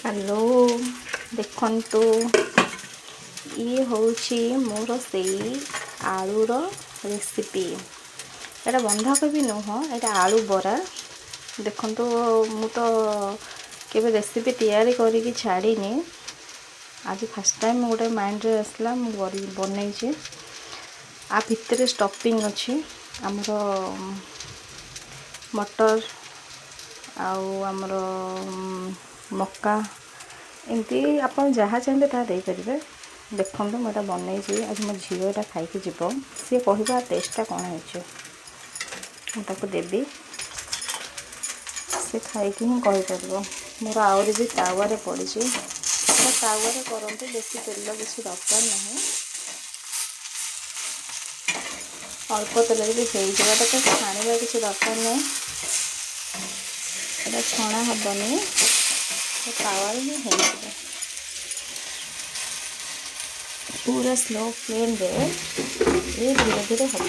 Hello देखंतु ये होची मोर से आलूर रेसिपी। एटा बंधाकोबी नुह, एटा आलू बरा। देखंतु मु तो केबे रेसिपी तैयारी करिकी छाड़ीनी, आज फर्स्ट टाइम गोटे माइंड रे आसला मु बनई छे। आ भितर स्टफिंग अच्छी आमर मटर आउ आमर मक्का एमती आप जहाँ चाहिए ता दे पारे। देखो मुझे बनई आज मो झील यहाँ खाई जीव सी कह टेस्टा कौन है देवी सी खाई ही कहीपर। मोर आहरी भी तावे पड़ी तावे करते बेसी तेल किसी दरकार ना, अल्प तेल भी हो छाणा किसी दरकार ना। ये छणा हेनी तावे ही हो पूरा स्लो फ्लेम रे ये धीरे धीरे हम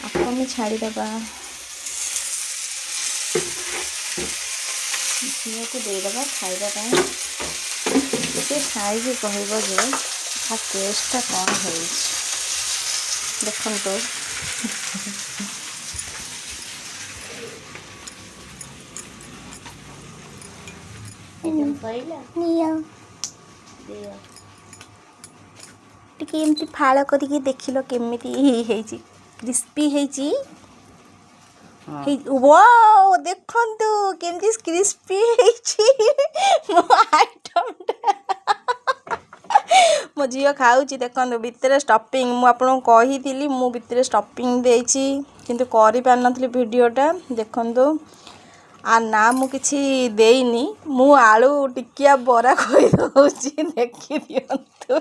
आपको छाड़ीदे झील को देदेबा खाइबा से खाई कह जे आ टेस्टा कौन है देखो। टिके एमती फाड़ करके देख लो केमिति क्रिस्पी है। वाओ देखंतु केमती क्रिस्पी है आइटम मो झील खाऊँ। देखो भितर स्टफिंग मुझे कही मु भितर स्टफिंग देछि किंतु करि पार नथली वीडियोटा। देखंतु आ ना मु किछि देइनी, मु आलू टिकिया बरा कहि दउछि देखि दियंतु।